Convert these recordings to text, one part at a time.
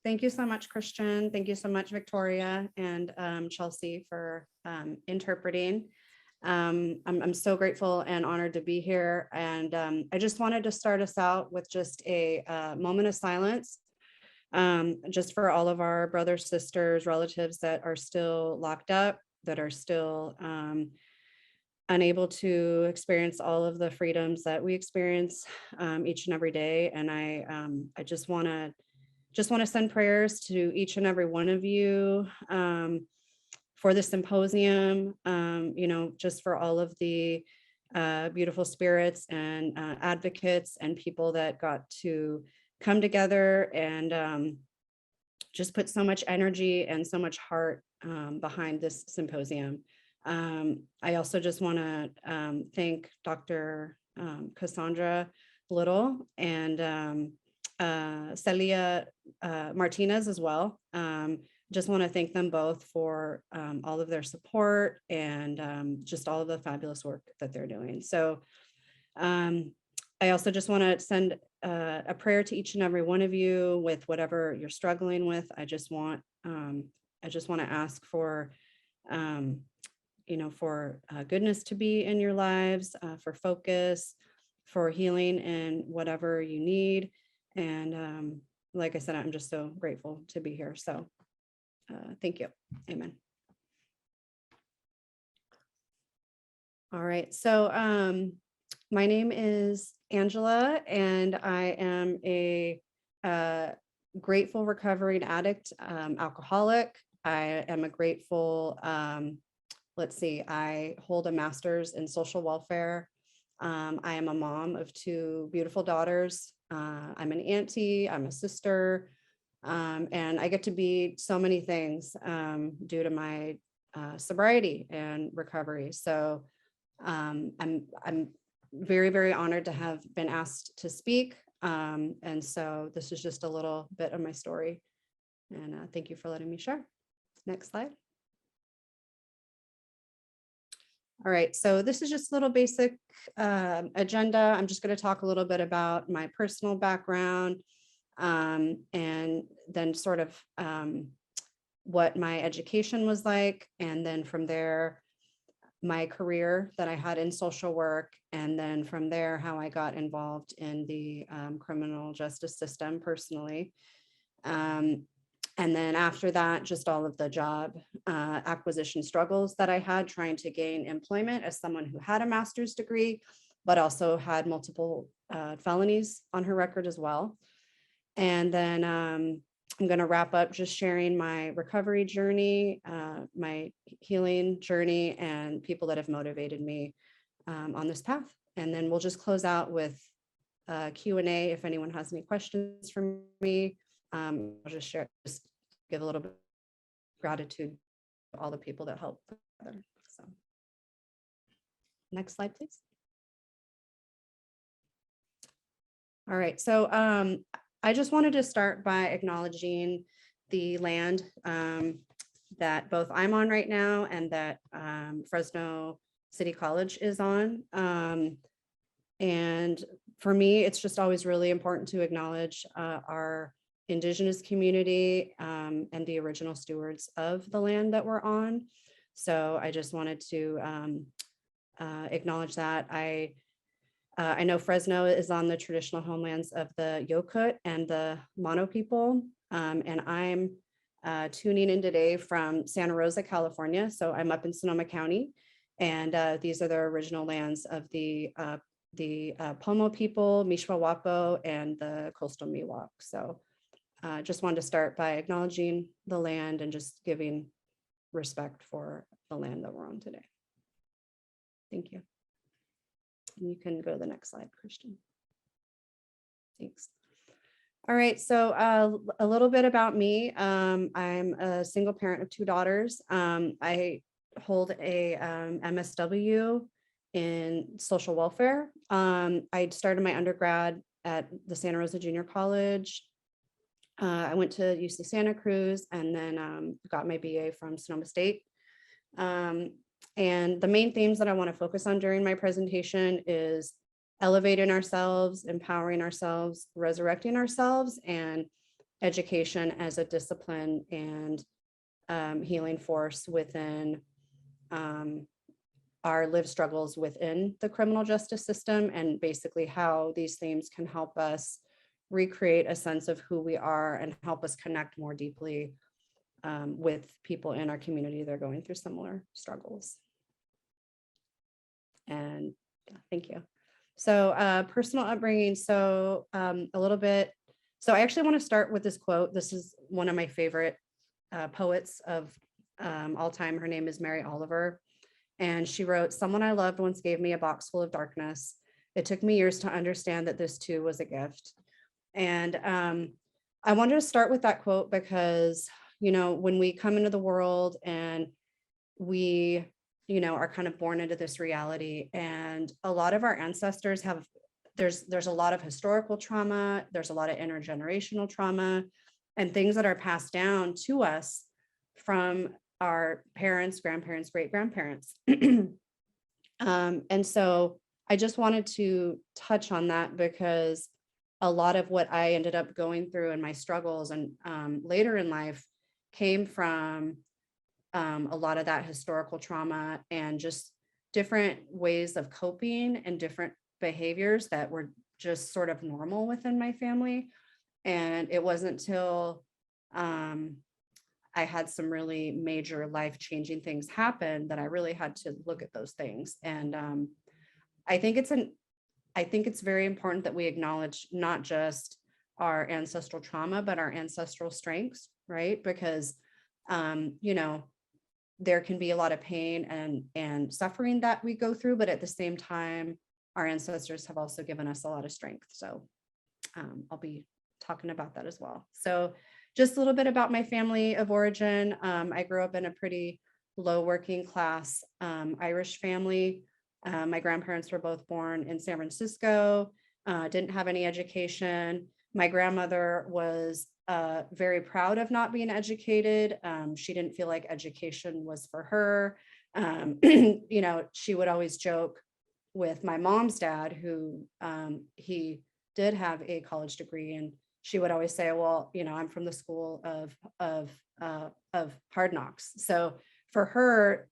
Thank you so much, Christian. Thank you so much, Victoria and Chelsea, for interpreting. I'm so grateful and honored to be here. And I just wanted to start us out with just a moment of silence, just for all of our brothers, sisters, relatives that are still locked up, that are still unable to experience all of the freedoms that we experience each and every day. And I just want to send prayers to each and every one of you for the symposium, just for all of the beautiful spirits and advocates and people that got to come together and just put so much energy and so much heart behind this symposium. I also just want to thank Dr. Cassandra Little and Celia Martinez as well. Just want to thank them both for all of their support and just all of the fabulous work that they're doing. So I also just want to send a prayer to each and every one of you with whatever you're struggling with. I just want to ask for for goodness to be in your lives, for focus, for healing in whatever you need. And like I said, I'm just so grateful to be here. So thank you. Amen. All right. So my name is Angela, and I am a grateful recovering addict, alcoholic. I am a grateful, I hold a master's in social welfare. I am a mom of 2 beautiful daughters. I'm an auntie, I'm a sister, and I get to be so many things due to my sobriety and recovery. So I'm very, very honored to have been asked to speak. And so this is just a little bit of my story. And thank you for letting me share. Next slide. All right, so this is just a little basic agenda. I'm just going to talk a little bit about my personal background and then sort of what my education was like. And then from there, my career that I had in social work. And then from there, how I got involved in the criminal justice system personally. And then after that, just all of the job acquisition struggles that I had trying to gain employment as someone who had a master's degree, but also had multiple felonies on her record as well. And then I'm going to wrap up just sharing my recovery journey, my healing journey, and people that have motivated me on this path. And then we'll just close out with Q&A if anyone has any questions for me. I'll just give a little bit of gratitude to all the people that helped together. So, next slide, please. All right, so I just wanted to start by acknowledging the land that both I'm on right now and that Fresno City College is on. And for me, it's just always really important to acknowledge our Indigenous community and the original stewards of the land that we're on. So I just wanted to acknowledge that. I know Fresno is on the traditional homelands of the Yokut and the Mono people, and I'm tuning in today from Santa Rosa, California. So I'm up in Sonoma County, and these are the original lands of the Pomo people, Mishwawapo, and the coastal Miwok. So just wanted to start by acknowledging the land and just giving respect for the land that we're on today. Thank you. And you can go to the next slide, Christian. Thanks. All right, so a little bit about me. I'm a single parent of 2 daughters. I hold a MSW in social welfare. I started my undergrad at the Santa Rosa Junior College. I went to UC Santa Cruz and then got my BA from Sonoma State. And the main themes that I want to focus on during my presentation is elevating ourselves, empowering ourselves, resurrecting ourselves, and education as a discipline and healing force within our lived struggles within the criminal justice system, and basically how these themes can help us recreate a sense of who we are and help us connect more deeply with people in our community that are going through similar struggles. And thank you. So personal upbringing. So a little bit. So I actually want to start with this quote. This is one of my favorite poets of all time. Her name is Mary Oliver. And she wrote, "Someone I loved once gave me a box full of darkness. It took me years to understand that this too was a gift." And I wanted to start with that quote because, you know, when we come into the world and we, you know, are kind of born into this reality, and a lot of our ancestors have, there's a lot of historical trauma, there's a lot of intergenerational trauma and things that are passed down to us from our parents, grandparents, great grandparents. And so I just wanted to touch on that because a lot of what I ended up going through in my struggles and later in life came from a lot of that historical trauma and just different ways of coping and different behaviors that were just sort of normal within my family. And it wasn't till I had some really major life-changing things happen that I really had to look at those things. And I think it's very important that we acknowledge not just our ancestral trauma, but our ancestral strengths, right? Because you know, there can be a lot of pain and suffering that we go through, but at the same time, our ancestors have also given us a lot of strength. So I'll be talking about that as well. So just a little bit about my family of origin. I grew up in a pretty low working class Irish family. My grandparents were both born in San Francisco, didn't have any education. My grandmother was very proud of not being educated. She didn't feel like education was for her. You know, she would always joke with my mom's dad, who he did have a college degree, and she would always say, "Well, you know, I'm from the school of hard knocks." So for her,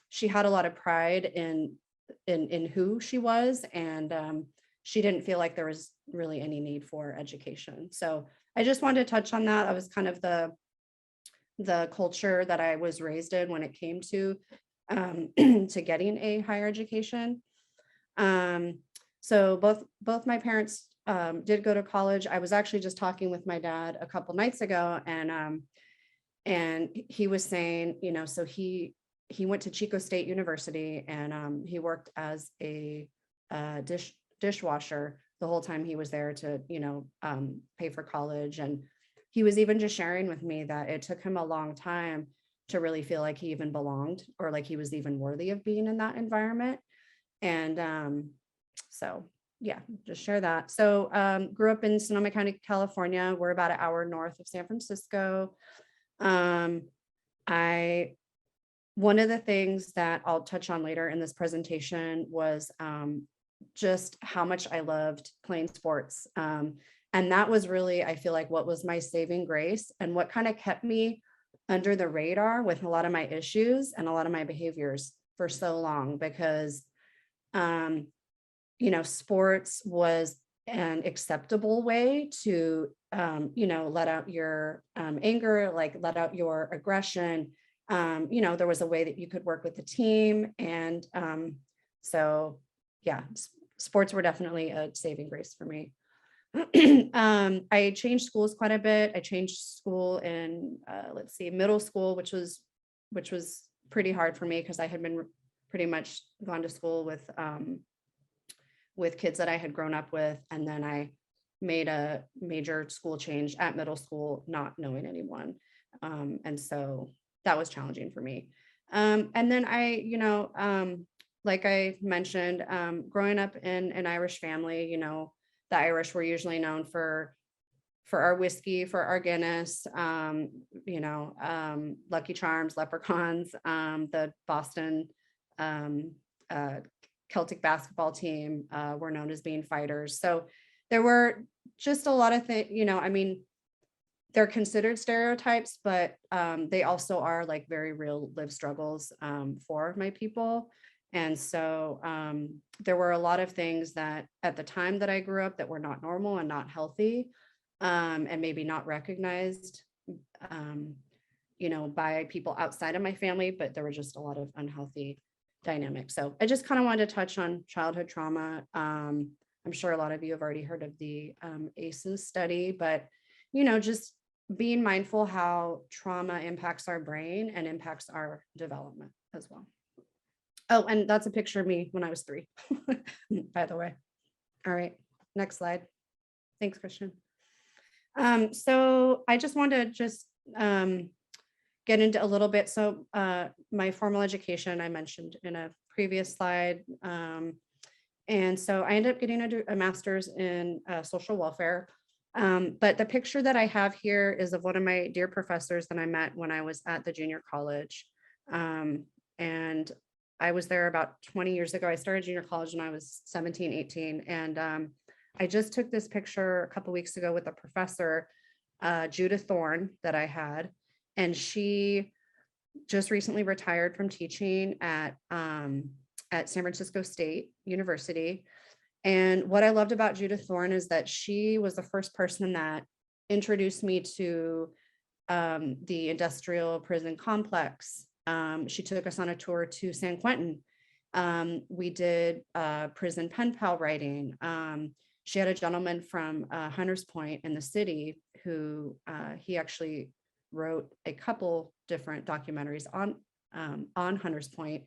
she had a lot of pride in who she was, and she didn't feel like there was really any need for education. So I just wanted to touch on that. That was kind of the culture that I was raised in when it came to to getting a higher education. So both my parents did go to college. I was actually just talking with my dad a couple nights ago, and he was saying, you know, so he went to Chico State University, and he worked as a dishwasher the whole time he was there to, you know, pay for college. And he was even just sharing with me that it took him a long time to really feel like he even belonged or like he was even worthy of being in that environment. And so yeah, just share that. So grew up in Sonoma County, California. We're about an hour north of San Francisco. One of the things that I'll touch on later in this presentation was just how much I loved playing sports. And that was really, I feel like, what was my saving grace and what kind of kept me under the radar with a lot of my issues and a lot of my behaviors for so long, because you know, sports was an acceptable way to you know, let out your anger, like let out your aggression. You know, there was a way that you could work with the team. And so yeah, sports were definitely a saving grace for me. I changed schools quite a bit. I changed school in let's see, middle school, which was pretty hard for me because I had been pretty much gone to school with kids that I had grown up with. And then I made a major school change at middle school, not knowing anyone. And so that was challenging for me. And then I, you know, like I mentioned, growing up in an Irish family, you know, the Irish were usually known for our whiskey, for our Guinness, you know, Lucky Charms, Leprechauns, the Boston Celtic basketball team were known as being fighters. So there were just a lot of things, you know, I mean, they're considered stereotypes, but they also are like very real lived struggles for my people. And so there were a lot of things that at the time that I grew up that were not normal and not healthy, and maybe not recognized, by people outside of my family, but there were just a lot of unhealthy dynamics. So I just kind of wanted to touch on childhood trauma. I'm sure a lot of you have already heard of the ACEs study, but, just being mindful how trauma impacts our brain and impacts our development as well. Oh, and that's a picture of me when I was 3, by the way. All right, next slide. Thanks, Christian. So I just wanted to get into a little bit. So my formal education, I mentioned in a previous slide. And so I ended up getting a master's in social welfare. But the picture that I have here is of one of my dear professors that I met when I was at the junior college. And I was there about 20 years ago. I started junior college when I was 17, 18. And I just took this picture a couple of weeks ago with a professor, Judith Thorne, that I had. And she just recently retired from teaching at San Francisco State University. And what I loved about Judith Thorne is that she was the first person that introduced me to the industrial prison complex. She took us on a tour to San Quentin. We did prison pen pal writing. She had a gentleman from Hunters Point in the city who he actually wrote a couple different documentaries on Hunters Point,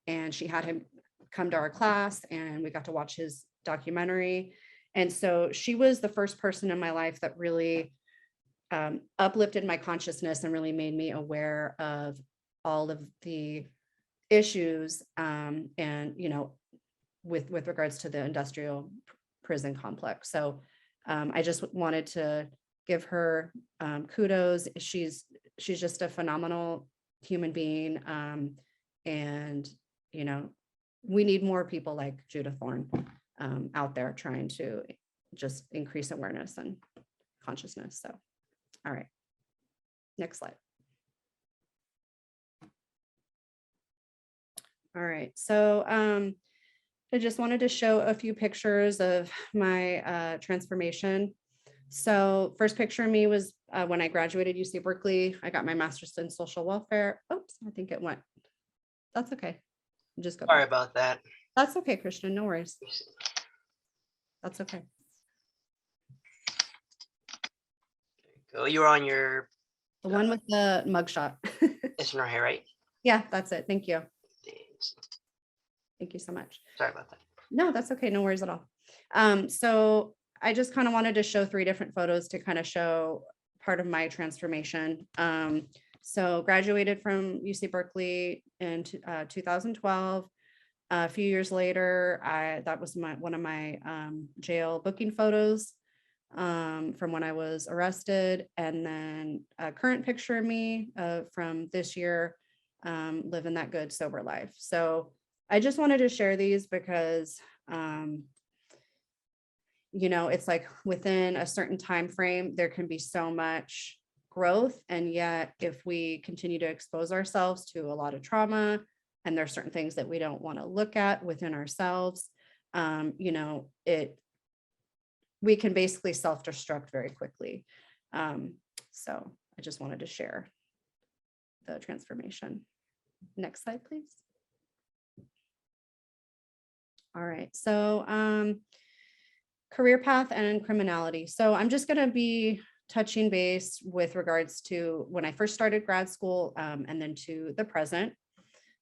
and she had him come to our class and we got to watch his documentary. And so she was the first person in my life that really uplifted my consciousness and really made me aware of all of the issues and with regards to the industrial prison complex. So I just wanted to give her kudos. She's just a phenomenal human being. And, we need more people like Judith Thorne out there trying to just increase awareness and consciousness. So, all right, next slide. All right, so I just wanted to show a few pictures of my transformation. So first picture of me was when I graduated UC Berkeley. I got my master's in social welfare. Oops, I think it went. That's okay. Just go. Sorry about that. That's okay, Christian. No worries. That's okay. Go. You were on your. The one with the mugshot. It's in her hair, right? Yeah, that's it. Thank you. Thanks. Thank you so much. Sorry about that. No, that's okay. No worries at all. So I just kind of wanted to show 3 different photos to kind of show part of my transformation. So graduated from UC Berkeley in 2012. A few years later, that was one of my jail booking photos from when I was arrested. And then a current picture of me from this year, living that good, sober life. So I just wanted to share these because it's like within a certain time frame, there can be so much growth. And yet if we continue to expose ourselves to a lot of trauma, and there's certain things that we don't want to look at within ourselves, we can basically self-destruct very quickly. So I just wanted to share the transformation. Next slide, please. All right, so career path and criminality. So I'm just going to be touching base with regards to when I first started grad school and then to the present.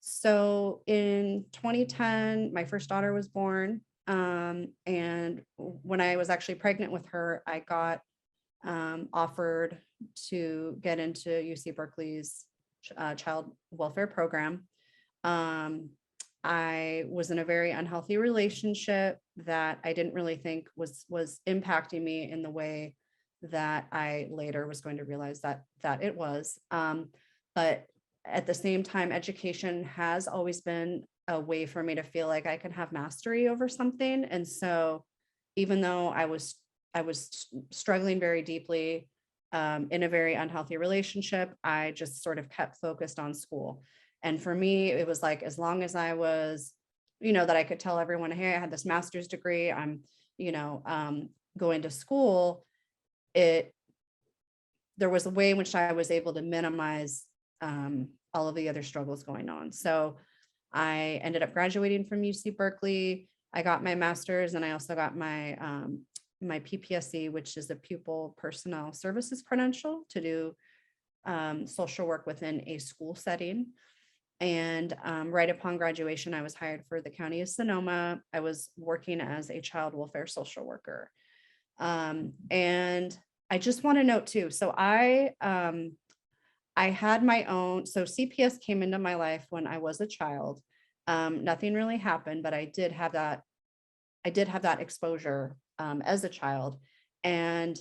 So in 2010, my first daughter was born. And when I was actually pregnant with her, I got offered to get into UC Berkeley's child welfare program. I was in a very unhealthy relationship that I didn't really think was impacting me in the way that I later was going to realize that it was. But at the same time, education has always been a way for me to feel like I can have mastery over something. And so even though I was struggling very deeply, in a very unhealthy relationship, I just sort of kept focused on school. And for me, it was like, as long as I was, that I could tell everyone, hey, I had this master's degree, I'm, going to school, there was a way in which I was able to minimize all of the other struggles going on. So I ended up graduating from UC Berkeley. I got my master's, and I also got my my PPSC, which is a pupil personnel services credential to do social work within a school setting. And right upon graduation, I was hired for the County of Sonoma. I was working as a child welfare social worker. And I just want to note too, so I had my own, so CPS came into my life when I was a child. Nothing really happened, but I did have that exposure as a child. And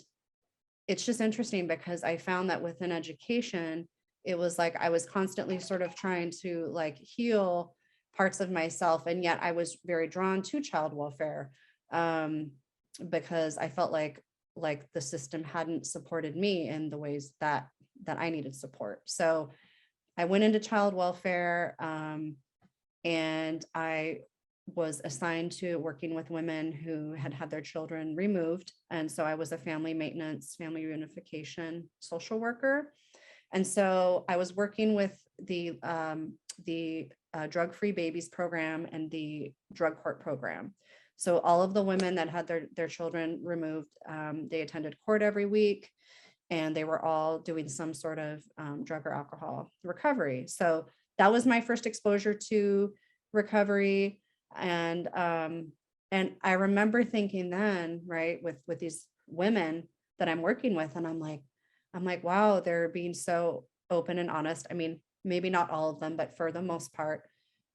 it's just interesting because I found that within education, it was like I was constantly sort of trying to like heal parts of myself. And yet I was very drawn to child welfare because I felt like the system hadn't supported me in the ways that I needed support. So I went into child welfare and I was assigned to working with women who had had their children removed. And so I was a family maintenance, family reunification social worker. And so I was working with the drug-free babies program and the drug court program. So all of the women that had their children removed, they attended court every week, and they were all doing some sort of drug or alcohol recovery. So that was my first exposure to recovery. And I remember thinking then, right, with these women that I'm working with, and I'm like, wow, they're being so open and honest. I mean, maybe not all of them, but for the most part,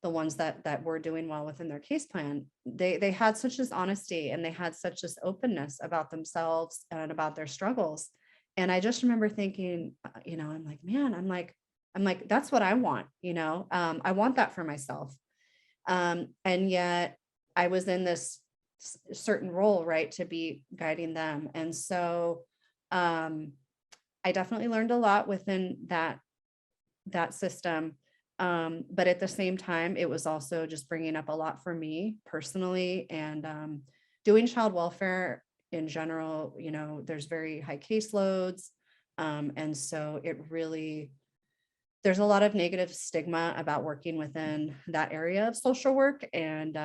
the ones that were doing well within their case plan, they had such this honesty, and they had such this openness about themselves and about their struggles. And I just remember thinking, I'm like, man, I'm like, that's what I want, I want that for myself. And yet I was in this certain role, right, to be guiding them. And so I definitely learned a lot within that system. But at the same time, it was also just bringing up a lot for me personally, and doing child welfare in general, there's very high caseloads. And so there's a lot of negative stigma about working within that area of social work. And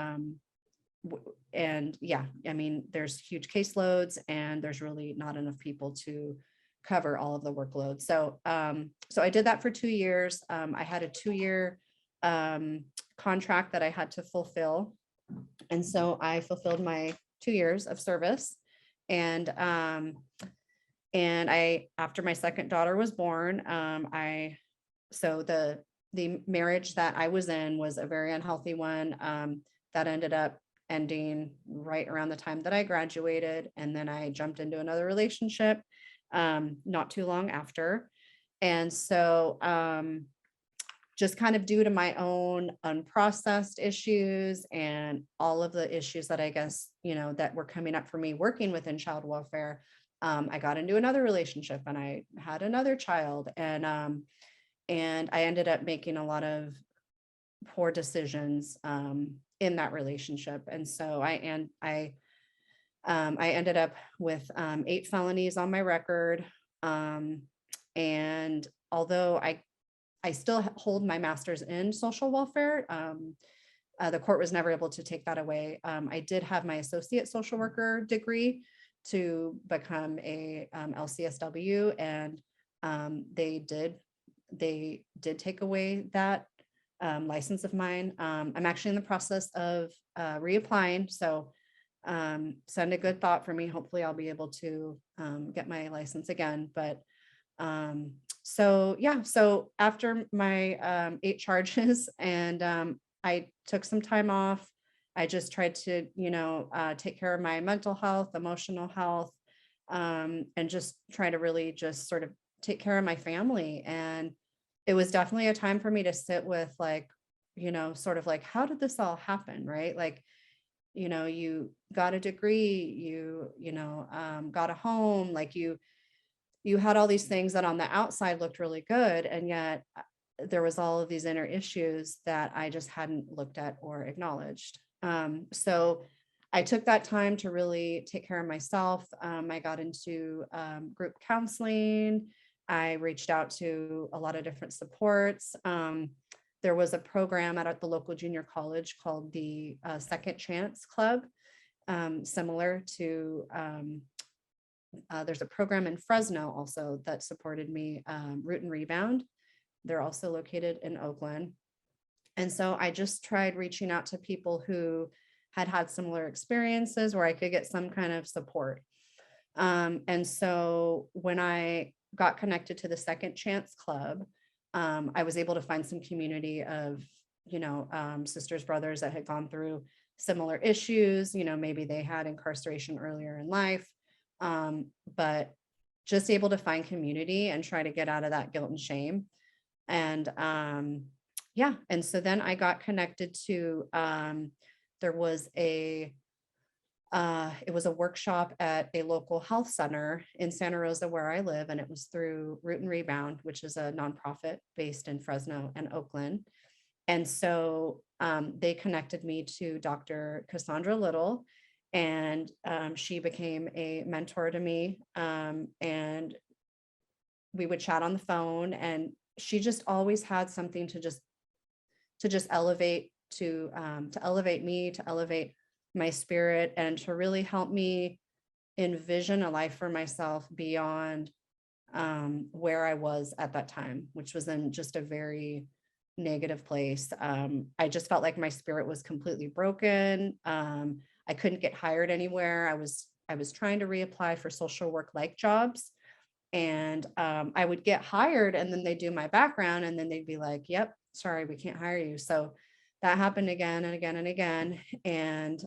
yeah, I mean, there's huge caseloads, and there's really not enough people to cover all of the workload. So I did that for 2 years. I had a 2-year contract that I had to fulfill. And so I fulfilled my 2 years of service. And I, after my second daughter was born, so the marriage that I was in was a very unhealthy one that ended up ending right around the time that I graduated. And then I jumped into another relationship not too long after. And so just kind of due to my own unprocessed issues and all of the issues that I guess, that were coming up for me working within child welfare, I got into another relationship, and I had another child, and I ended up making a lot of poor decisions in that relationship. And so I ended up with 8 felonies on my record. And although I still hold my master's in social welfare, the court was never able to take that away. I did have my associate social worker degree to become a LCSW, and they did take away that license of mine. I'm actually in the process of reapplying, so send a good thought for me. Hopefully I'll be able to get my license again. But so yeah, so after my 8 charges, and I took some time off. I just tried to, take care of my mental health, emotional health, and just try to really just sort of take care of my family. And it was definitely a time for me to sit with, like, sort of like, how did this all happen? Right? Like, you got a degree, you got a home, like you had all these things that on the outside looked really good, and yet there was all of these inner issues that I just hadn't looked at or acknowledged. So I took that time to really take care of myself. I got into group counseling. I reached out to a lot of different supports. There was a program at the local junior college called the Second Chance Club, similar to, there's a program in Fresno also that supported me, Root and Rebound. They're also located in Oakland. And so I just tried reaching out to people who had had similar experiences where I could get some kind of support. And so when I got connected to the Second Chance Club, I was able to find some community of, sisters, brothers that had gone through similar issues. Maybe they had incarceration earlier in life, but just able to find community and try to get out of that guilt and shame. And yeah, and so then I got connected to, there was it was a workshop at a local health center in Santa Rosa where I live, and it was through Root and Rebound, which is a nonprofit based in Fresno and Oakland. And so they connected me to Dr. Cassandra Little, and she became a mentor to me. And we would chat on the phone, and she just always had something to just elevate, to elevate me, to elevate my spirit, and to really help me envision a life for myself beyond where I was at that time, which was in just a very negative place. I just felt like my spirit was completely broken. I couldn't get hired anywhere. I was trying to reapply for social work like jobs, and I would get hired, and then they do my background, and then they'd be like, "Yep, sorry, we can't hire you." So that happened again and again and again. And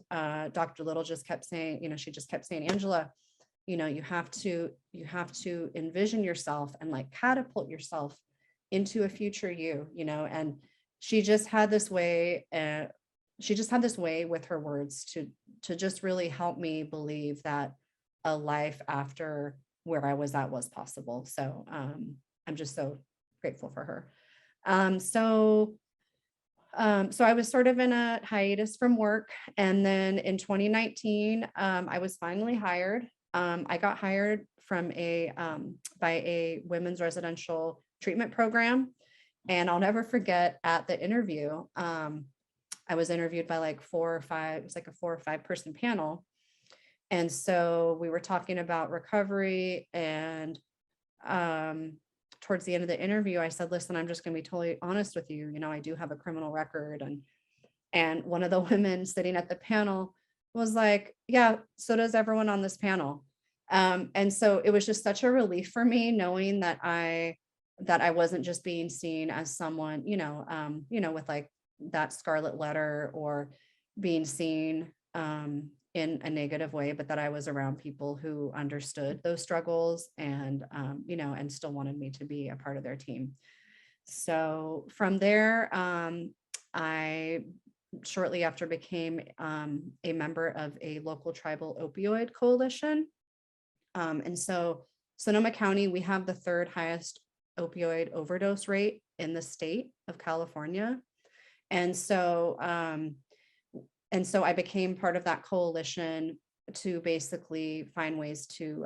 Dr. Little just kept saying, she just kept saying, "Angela, you have to envision yourself and like catapult yourself into a future you." And she just had this way, with her words to just really help me believe that a life after where I was at was possible. So I'm just so grateful for her. So I was sort of in a hiatus from work. And then in 2019, I was finally hired. I got hired from by a women's residential treatment program. And I'll never forget, at the interview, I was interviewed by like 4 or 5, it was like a 4 or 5 person panel. And so we were talking about recovery, and towards the end of the interview, I said, "Listen, I'm just going to be totally honest with you. I do have a criminal record." And one of the women sitting at the panel was like, "Yeah, so does everyone on this panel." And so it was just such a relief for me knowing that I wasn't just being seen as someone, with like that scarlet letter, or being seen in a negative way, but that I was around people who understood those struggles, and, and still wanted me to be a part of their team. So from there, I shortly after became a member of a local tribal opioid coalition. And so Sonoma County, we have the 3rd highest opioid overdose rate in the state of California. And so I became part of that coalition to basically find ways to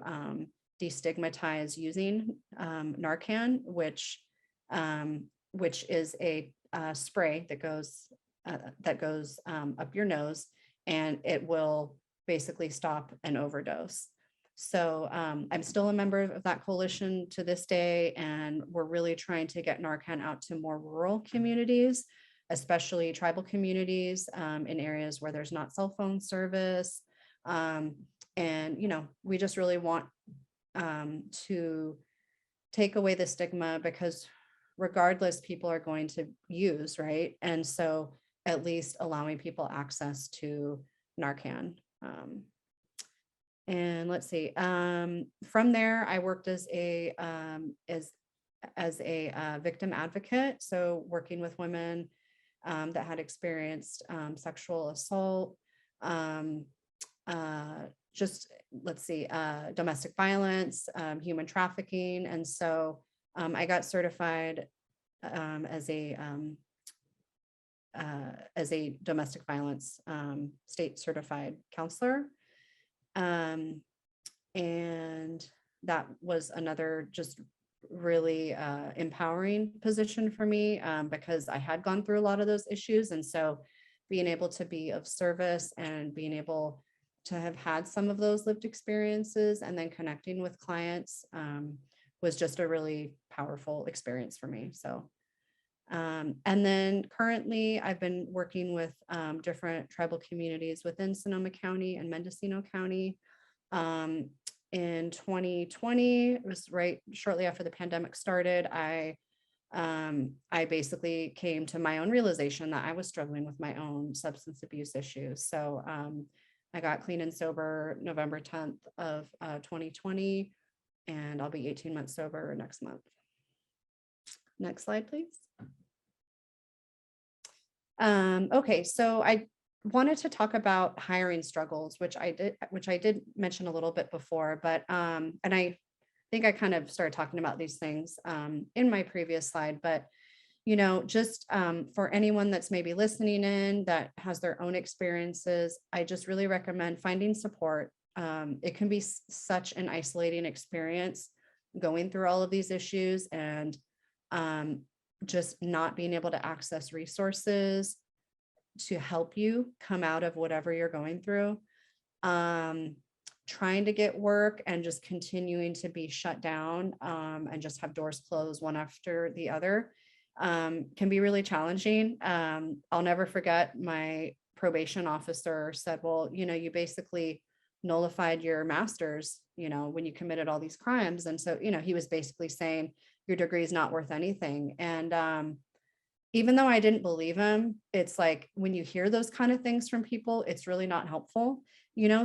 destigmatize using Narcan, which is a spray that goes up your nose, and it will basically stop an overdose. So I'm still a member of that coalition to this day, and we're really trying to get Narcan out to more rural communities, especially tribal communities, in areas where there's not cell phone service. And, we just really want to take away the stigma, because regardless, people are going to use, right? And so at least allowing people access to Narcan. And let's see, from there, I worked as a victim advocate. So working with women that had experienced sexual assault, just, let's see, domestic violence, human trafficking. And so I got certified as a domestic violence state certified counselor. And that was another just really empowering position for me, because I had gone through a lot of those issues. And so being able to be of service and being able to have had some of those lived experiences and then connecting with clients was just a really powerful experience for me. So and then currently I've been working with different tribal communities within Sonoma County and Mendocino County. In 2020, it was right shortly after the pandemic started, I basically came to my own realization that I was struggling with my own substance abuse issues. So I got clean and sober November 10th of 2020, and I'll be 18 months sober next month. Next slide, please. Okay, so I wanted to talk about hiring struggles, which I did mention a little bit before, but and I think I kind of started talking about these things in my previous slide, but just for anyone that's maybe listening in that has their own experiences, I just really recommend finding support. It can be such an isolating experience going through all of these issues, and just not being able to access resources to help you come out of whatever you're going through. Trying to get work and just continuing to be shut down and just have doors closed one after the other can be really challenging. I'll never forget my probation officer said, well, you basically nullified your master's, when you committed all these crimes. And so, he was basically saying your degree is not worth anything. And even though I didn't believe him, it's like when you hear those kind of things from people, it's really not helpful,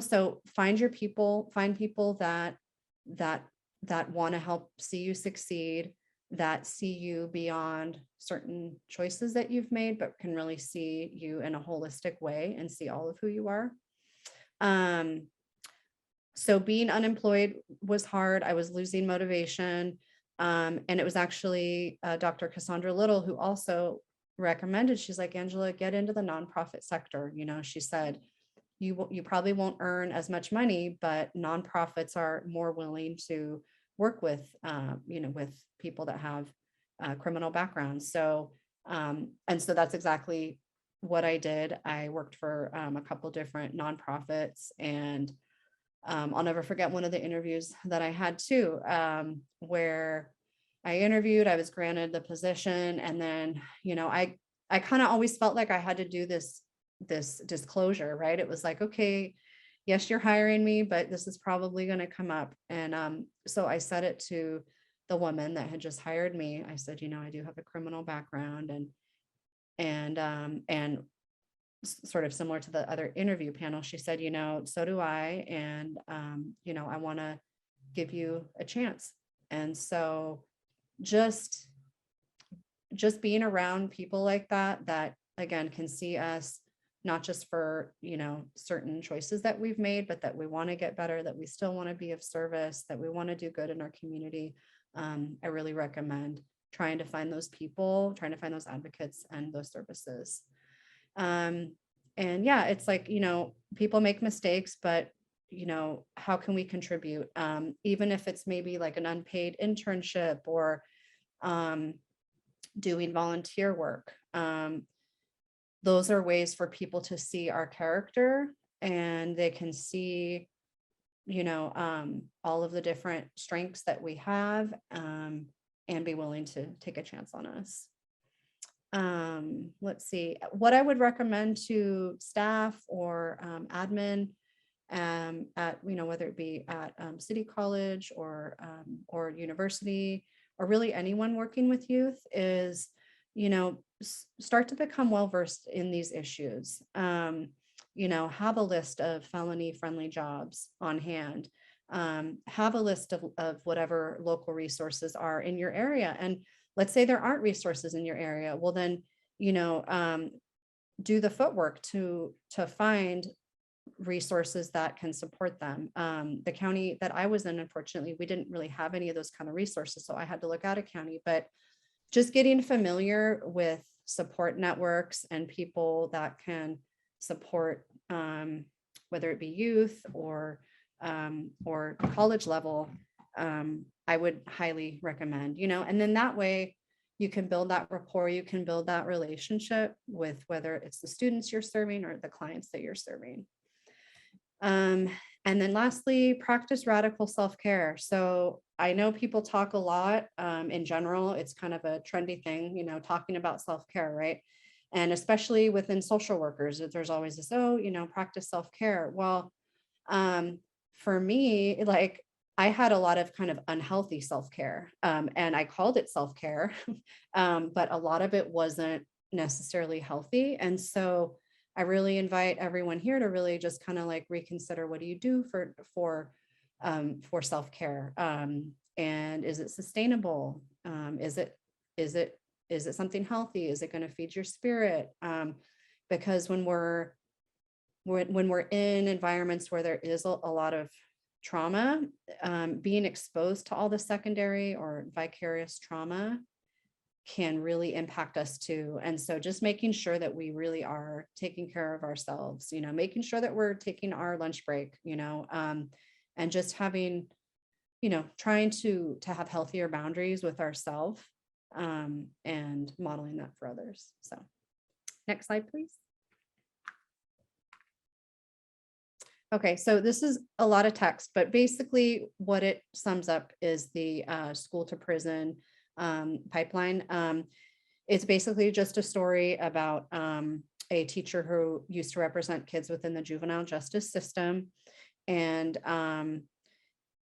so find people that want to help see you succeed, that see you beyond certain choices that you've made, but can really see you in a holistic way and see all of who you are. So being unemployed was hard. I was losing motivation. And it was actually Dr. Cassandra Little who also recommended, she's like, Angela, get into the nonprofit sector. She said, you probably won't earn as much money, but nonprofits are more willing to work with, with people that have criminal backgrounds. So, and so that's exactly what I did. I worked for a couple different nonprofits, and I'll never forget one of the interviews that I had too, where I interviewed, I was granted the position. And then, I kind of always felt like I had to do this disclosure, right? It was like, okay, yes, you're hiring me, but this is probably going to come up. And so I said it to the woman that had just hired me. I said, I do have a criminal background, and sort of similar to the other interview panel, she said, so do I. And, I want to give you a chance. And so just being around people like that again, can see us not just for, certain choices that we've made, but that we want to get better, that we still want to be of service, that we want to do good in our community. I really recommend trying to find those people, trying to find those advocates and those services. And yeah, it's like, people make mistakes, but how can we contribute? Even if it's maybe like an unpaid internship or doing volunteer work. Those are ways for people to see our character, and they can see, all of the different strengths that we have, and be willing to take a chance on us. Let's see, what I would recommend to staff or admin at, whether it be at City College or university, or really anyone working with youth, is, start to become well-versed in these issues. Have a list of felony-friendly jobs on hand. Have a list of whatever local resources are in your area. And let's say there aren't resources in your area. Well, then, do the footwork to find resources that can support them. The county that I was in, unfortunately, we didn't really have any of those kind of resources. So I had to look out of county, but just getting familiar with support networks and people that can support, whether it be youth or college level, I would highly recommend, and then that way you can build that rapport, you can build that relationship with whether it's the students you're serving or the clients that you're serving. And then lastly, practice radical self-care. So I know people talk a lot, in general, it's kind of a trendy thing, talking about self-care, right? And especially within social workers, there's always this, practice self-care. Well, for me, like I had a lot of kind of unhealthy self-care, and I called it self-care, but a lot of it wasn't necessarily healthy. And so I really invite everyone here to really just kind of like reconsider, what do you do for self-care? And is it sustainable? Is it something healthy? Is it going to feed your spirit? Because when we're in environments where there is a lot of trauma, being exposed to all the secondary or vicarious trauma can really impact us too. And so just making sure that we really are taking care of ourselves, making sure that we're taking our lunch break, and just having, trying to have healthier boundaries with ourselves, and modeling that for others. So next slide, please. Okay, so this is a lot of text, but basically what it sums up is the school to prison pipeline. It's basically just a story about a teacher who used to represent kids within the juvenile justice system, and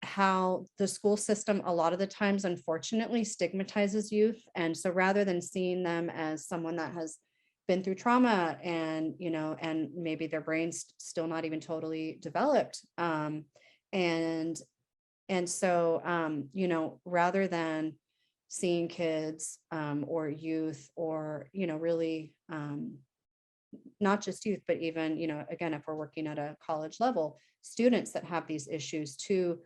how the school system a lot of the times, unfortunately, stigmatizes youth. And so rather than seeing them as someone that has been through trauma and, and maybe their brain's still not even totally developed. And so, rather than seeing kids or youth or, really not just youth, but even, again, if we're working at a college level, students that have these issues to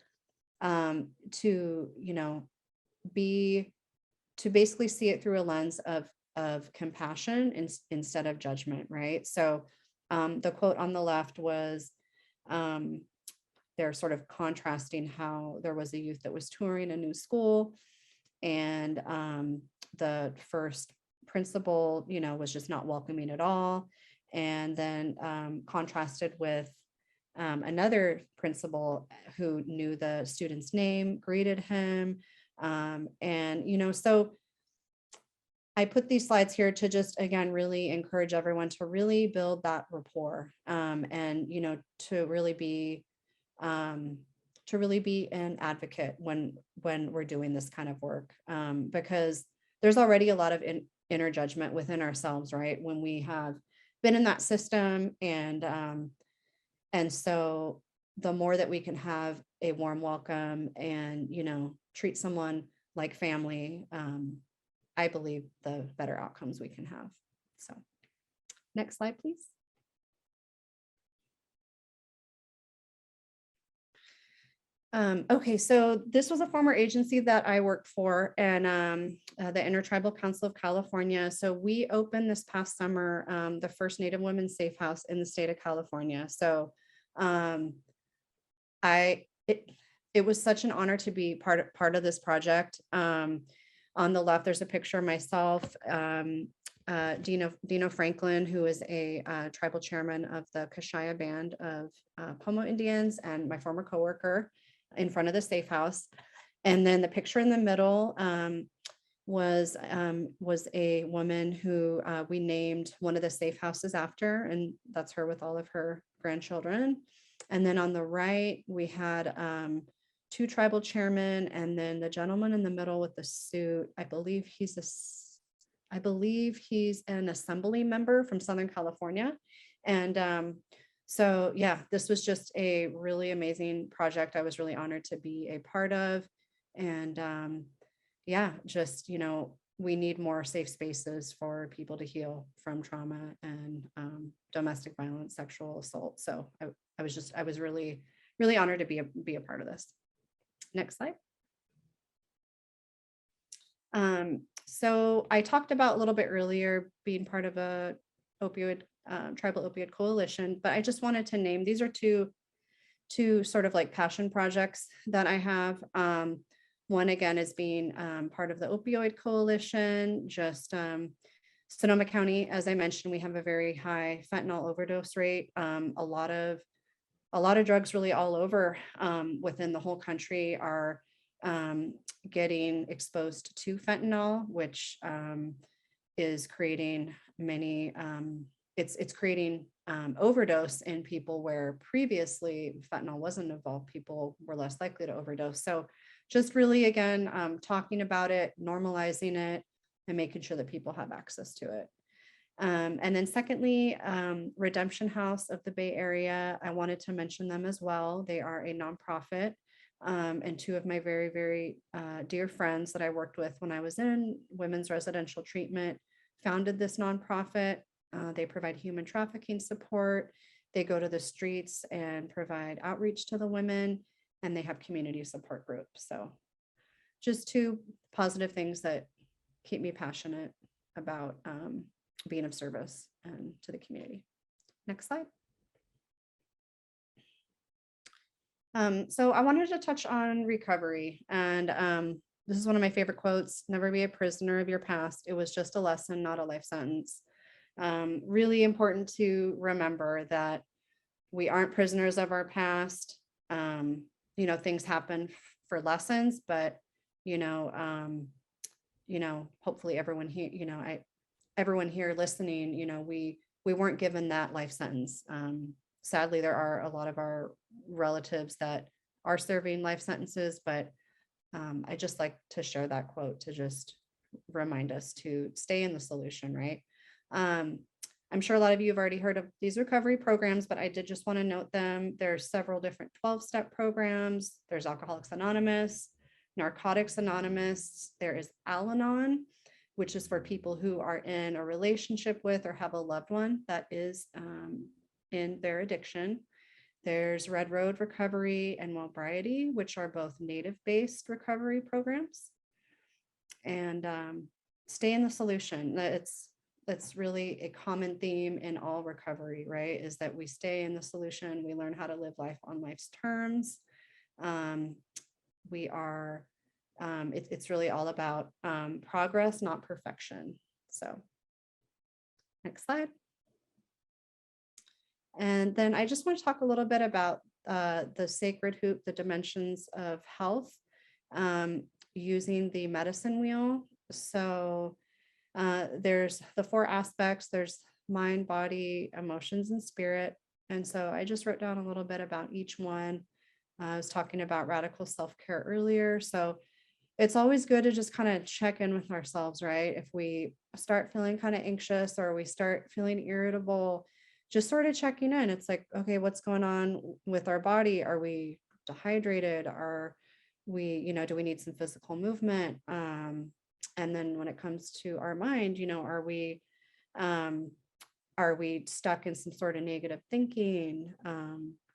basically see it through a lens of compassion instead of judgment, right? So the quote on the left was, they're sort of contrasting how there was a youth that was touring a new school, and the first principal, was just not welcoming at all. And then contrasted with another principal who knew the student's name, greeted him. And, so I put these slides here to just, again, really encourage everyone to really build that rapport, and, to really be an advocate when we're doing this kind of work, because there's already a lot of inner judgment within ourselves, right? When we have been in that system, and so the more that we can have a warm welcome and, treat someone like family, I believe the better outcomes we can have. So next slide, please. Okay, so this was a former agency that I worked for, and the Intertribal Council of California. So we opened this past summer the first Native Women's Safe House in the state of California. So it was such an honor to be part of this project. On the left, there's a picture of myself, Dino Franklin, who is a tribal chairman of the Kashaya Band of Pomo Indians, and my former coworker in front of the safe house. And then the picture in the middle was a woman who we named one of the safe houses after, and that's her with all of her grandchildren. And then on the right, we had two tribal chairmen, and then the gentleman in the middle with the suit, I believe he's an assembly member from Southern California. And so, yeah, this was just a really amazing project. I was really honored to be a part of. And yeah, just, we need more safe spaces for people to heal from trauma and domestic violence, sexual assault. So I was really, really honored to be a part of this. Next slide. So I talked about a little bit earlier being part of a tribal opioid coalition, but I just wanted to name, these are two sort of like passion projects that I have. One again is being part of the opioid coalition. Just Sonoma County, as I mentioned, we have a very high fentanyl overdose rate. A lot of drugs really all over within the whole country are getting exposed to fentanyl, which is creating many, it's creating overdose in people where previously fentanyl wasn't involved, people were less likely to overdose. So just really, again, talking about it, normalizing it, and making sure that people have access to it. And then secondly, Redemption House of the Bay Area, I wanted to mention them as well. They are a nonprofit, and two of my very, very dear friends that I worked with when I was in women's residential treatment founded this nonprofit. They provide human trafficking support. They go to the streets and provide outreach to the women, and they have community support groups. So just two positive things that keep me passionate about being of service and to the community. Next slide. So I wanted to touch on recovery, and this is one of my favorite quotes: "Never be a prisoner of your past. It was just a lesson, not a life sentence." Really important to remember that we aren't prisoners of our past. Things happen for lessons, but hopefully everyone here, everyone here listening, we weren't given that life sentence. Sadly, there are a lot of our relatives that are serving life sentences, but I just like to share that quote to just remind us to stay in the solution, right? I'm sure a lot of you have already heard of these recovery programs, but I did just want to note them. There's several different 12-step programs. There's Alcoholics Anonymous, Narcotics Anonymous. There is Al-Anon, which is for people who are in a relationship with or have a loved one that is in their addiction. There's Red Road Recovery and Wellbriety, which are both native-based recovery programs. And stay in the solution. That's really a common theme in all recovery, right? Is that we stay in the solution. We learn how to live life on life's terms. It's really all about progress, not perfection. So next slide. And then I just want to talk a little bit about the sacred hoop, the dimensions of health, using the medicine wheel. So there's the 4 aspects. There's mind, body, emotions, and spirit. And so I just wrote down a little bit about each one. I was talking about radical self-care earlier. So it's always good to just kind of check in with ourselves, right? If we start feeling kind of anxious or we start feeling irritable, just sort of checking in. It's like, okay, what's going on with our body? Are we dehydrated? Are we, do we need some physical movement? And then when it comes to our mind, are we stuck in some sort of negative thinking?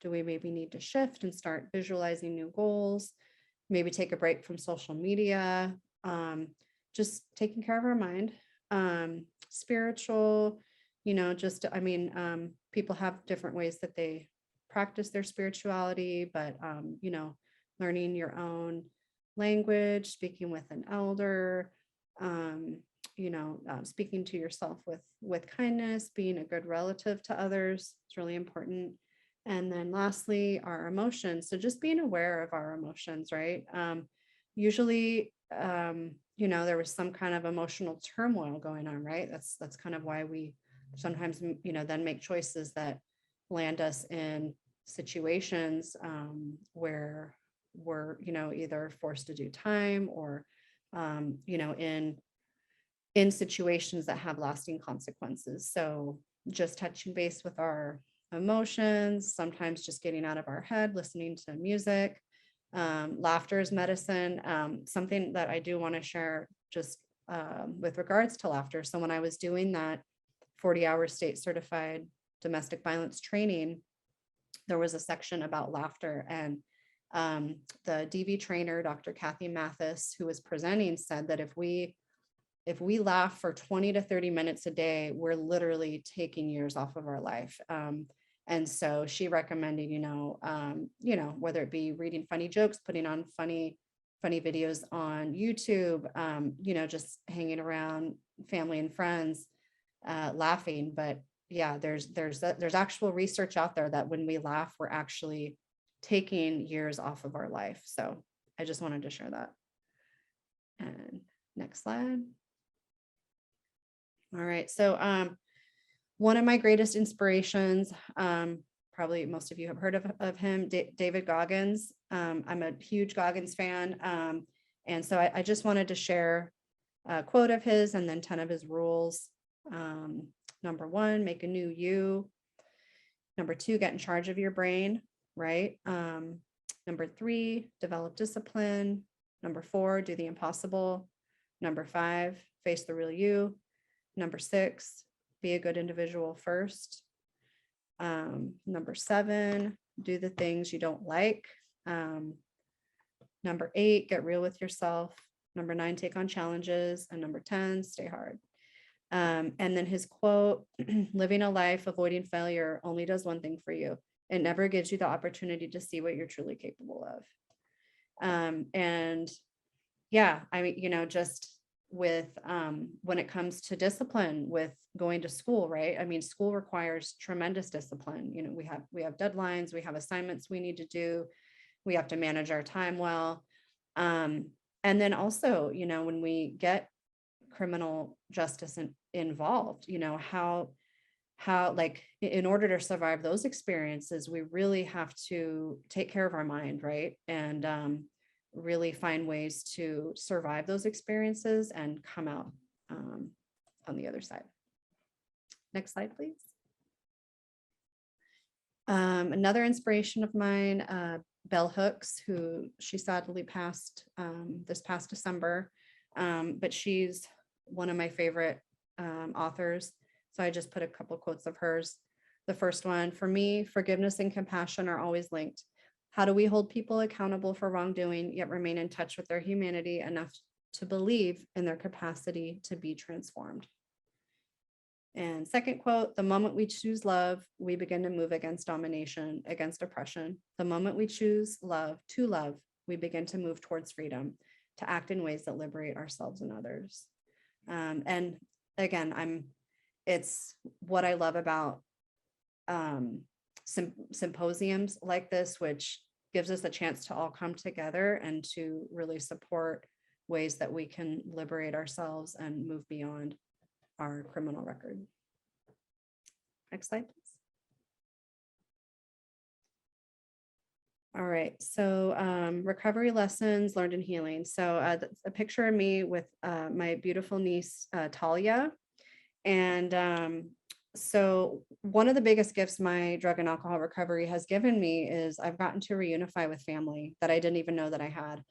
Do we maybe need to shift and start visualizing new goals? Maybe take a break from social media, just taking care of our mind. Spiritual, people have different ways that they practice their spirituality, but, learning your own language, speaking with an elder, speaking to yourself with kindness, being a good relative to others. It's really important. And then lastly, our emotions. So just being aware of our emotions, right? Usually, there was some kind of emotional turmoil going on, right? That's kind of why we sometimes, then make choices that land us in situations where we're, either forced to do time or, in situations that have lasting consequences. So just touching base with our emotions, sometimes just getting out of our head, listening to music. Laughter is medicine. Something that I do want to share just with regards to laughter. So when I was doing that 40-hour state certified domestic violence training, there was a section about laughter, and the DV trainer, Dr. Kathy Mathis, who was presenting, said that if we laugh for 20 to 30 minutes a day, we're literally taking years off of our life. And so she recommended, whether it be reading funny jokes, putting on funny videos on YouTube, just hanging around family and friends, laughing. But yeah, there's actual research out there that when we laugh, we're actually taking years off of our life. So I just wanted to share that. And next slide. All right. So one of my greatest inspirations, probably most of you have heard of him, David Goggins. I'm a huge Goggins fan. And so I just wanted to share a quote of his and then 10 of his rules. Number 1, make a new you. Number 2, get in charge of your brain, right? Number 3, develop discipline. Number 4, do the impossible. Number 5, face the real you. Number 6, be a good individual first. Number 7, do the things you don't like. Number 8, get real with yourself. Number 9, take on challenges. And number 10, stay hard. And then his quote, living a life avoiding failure only does one thing for you. It never gives you the opportunity to see what you're truly capable of. And yeah, I mean, just with when it comes to discipline with going to school, right? I mean, school requires tremendous discipline. We have deadlines, we have assignments we need to do, we have to manage our time well. And then also, when we get criminal justice involved, how like in order to survive those experiences, we really have to take care of our mind, right? And really find ways to survive those experiences and come out on the other side. Next slide, please. Another inspiration of mine, Bell Hooks, who she sadly passed this past December, but she's one of my favorite authors. So I just put a couple quotes of hers. The first one, for me, forgiveness and compassion are always linked. How do we hold people accountable for wrongdoing, yet remain in touch with their humanity enough to believe in their capacity to be transformed? And second quote, the moment we choose love, we begin to move against domination, against oppression. The moment we choose love, we begin to move towards freedom, to act in ways that liberate ourselves and others. And again, it's what I love about symposiums like this, which gives us a chance to all come together and to really support ways that we can liberate ourselves and move beyond our criminal record. Next slide, please. All right, so recovery lessons learned in healing. So that's a picture of me with my beautiful niece, Talia. And so one of the biggest gifts my drug and alcohol recovery has given me is I've gotten to reunify with family that I didn't even know that I had.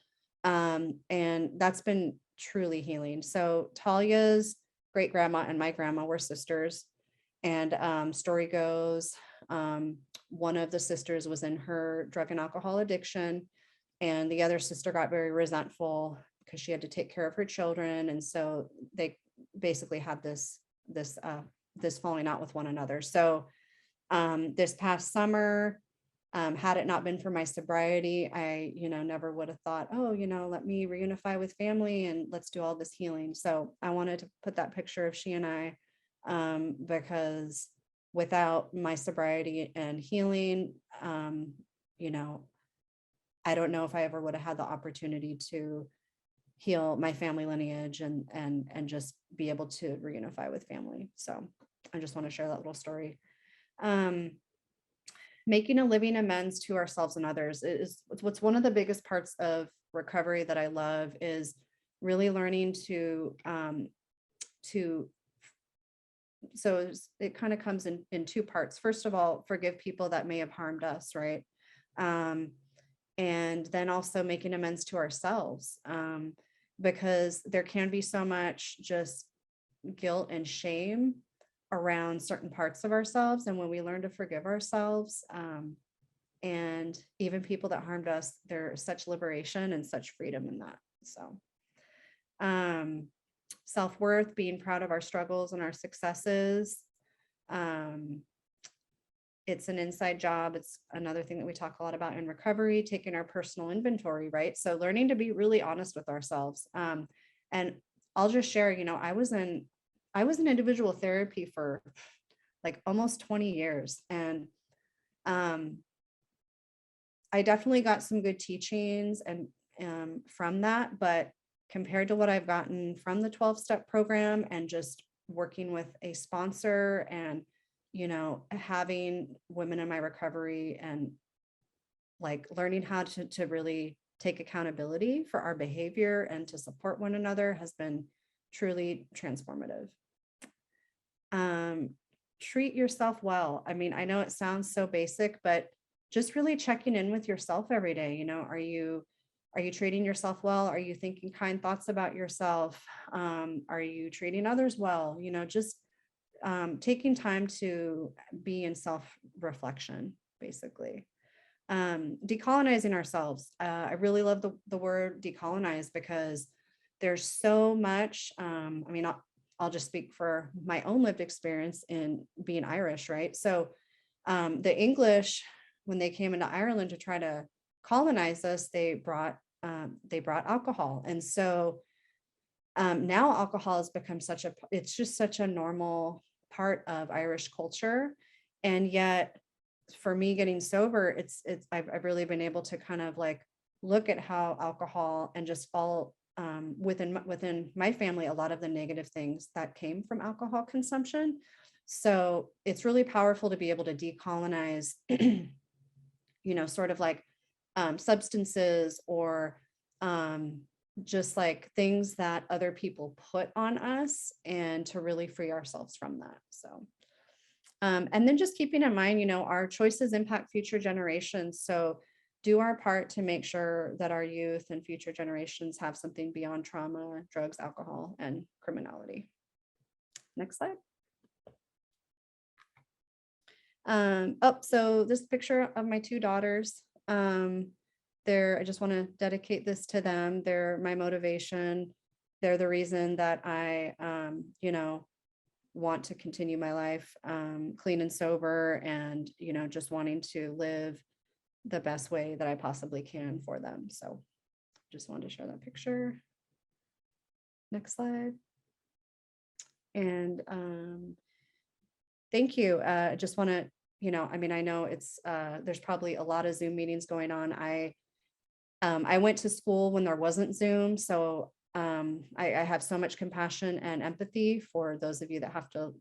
And that's been truly healing. So Talia's great grandma and my grandma were sisters. And story goes, one of the sisters was in her drug and alcohol addiction, and the other sister got very resentful because she had to take care of her children. And so they basically had this falling out with one another. So this past summer, had it not been for my sobriety, I, never would have thought, oh, let me reunify with family and let's do all this healing. So I wanted to put that picture of she and I, because without my sobriety and healing, I don't know if I ever would have had the opportunity to heal my family lineage and just be able to reunify with family. So I just want to share that little story. Making a living amends to ourselves and others is what's one of the biggest parts of recovery that I love, is really learning so it kind of comes in two parts. First of all, forgive people that may have harmed us, right? And then also making amends to ourselves. because there can be so much just guilt and shame around certain parts of ourselves. And when we learn to forgive ourselves, and even people that harmed us, there's such liberation and such freedom in that. So self-worth, being proud of our struggles and our successes. It's an inside job. It's another thing that we talk a lot about in recovery, taking our personal inventory, right? So learning to be really honest with ourselves. And I'll just share, I was in individual therapy for like almost 20 years. And I definitely got some good teachings and from that, but compared to what I've gotten from the 12-step program and just working with a sponsor and, having women in my recovery and like learning how to really take accountability for our behavior and to support one another has been truly transformative. Treat yourself well. I mean, I know it sounds so basic, but just really checking in with yourself every day. Are you treating yourself well? Are you thinking kind thoughts about yourself? Are you treating others well? Just taking time to be in self-reflection, basically. Decolonizing ourselves. I really love the word decolonize because there's so much, I'll just speak for my own lived experience in being Irish, right? So the English, when they came into Ireland to try to colonize us, they brought alcohol. And so now alcohol has become it's just such a normal part of Irish culture. And yet for me getting sober, I've really been able to kind of like look at how alcohol and just all within my family, a lot of the negative things that came from alcohol consumption. So it's really powerful to be able to decolonize, sort of like substances or just like things that other people put on us and to really free ourselves from that. So, and then just keeping in mind, our choices impact future generations. So do our part to make sure that our youth and future generations have something beyond trauma, drugs, alcohol, and criminality. Next slide. So this picture of my two daughters, I just want to dedicate this to them. They're my motivation. They're the reason that I, want to continue my life clean and sober and, just wanting to live the best way that I possibly can for them. So just wanted to share that picture. Next slide. And thank you. I just want to, I know it's, there's probably a lot of Zoom meetings going on. I went to school when there wasn't Zoom. So I have so much compassion and empathy for those of you that have to,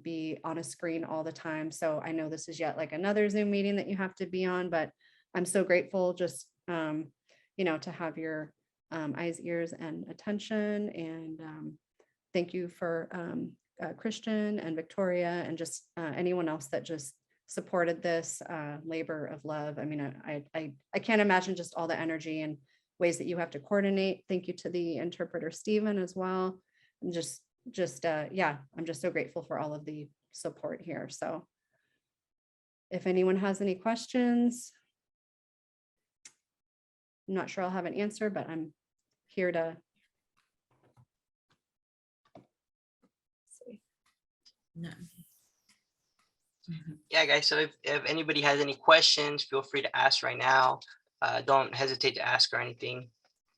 be on a screen all the time. So I know this is yet like another Zoom meeting that you have to be on, but I'm so grateful just, to have your eyes, ears, and attention. And thank you for Christian and Victoria and just anyone else that just supported this labor of love. I mean, I can't imagine just all the energy and ways that you have to coordinate. Thank you to the interpreter, Stephen, as well. I'm just I'm just so grateful for all of the support here. So if anyone has any questions, I'm not sure I'll have an answer, but I'm here to see. No. Yeah, guys. So if anybody has any questions, feel free to ask right now. Don't hesitate to ask her anything.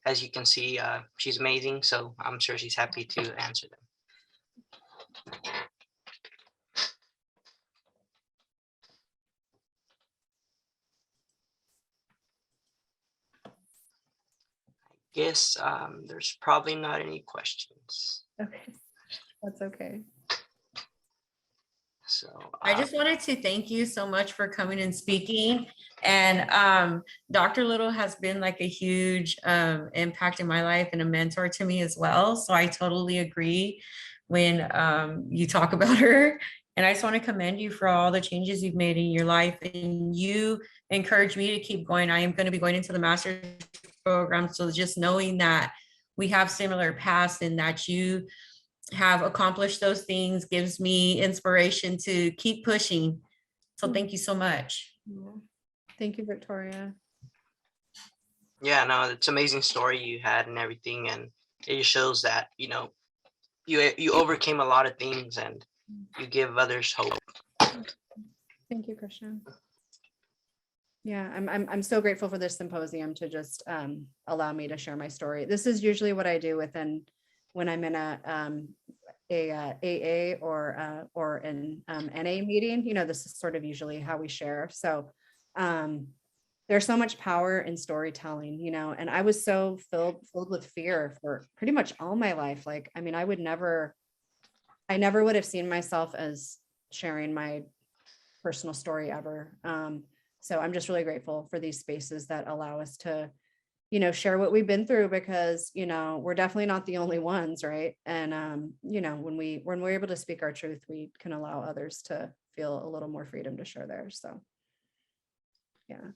As you can see, she's amazing. So I'm sure she's happy to answer them. I guess there's probably not any questions. Okay, that's okay. So I just wanted to thank you so much for coming and speaking. And Dr. Little has been like a huge impact in my life and a mentor to me as well. So I totally agree when you talk about her. And I just want to commend you for all the changes you've made in your life. And you encouraged me to keep going. I am going to be going into the master's program. So just knowing that we have similar paths in that you have accomplished those things, gives me inspiration to keep pushing. So thank you so much. Yeah. Thank you, Victoria. Yeah, no, it's an amazing story you had and everything, and it just shows that, you know, you overcame a lot of things and you give others hope. Thank you, Christian. Yeah, I'm so grateful for this symposium to just allow me to share my story. This is usually what I do when I'm in a AA or an NA meeting. You know, this is sort of usually how we share. So there's so much power in storytelling, you know, and I was so filled with fear for pretty much all my life. Like, I mean, I never would have seen myself as sharing my personal story ever. So I'm just really grateful for these spaces that allow us to, you know, share what we've been through, because, you know, we're definitely not the only ones, right? And you know, when we're able to speak our truth, we can allow others to feel a little more freedom to share theirs. So yeah.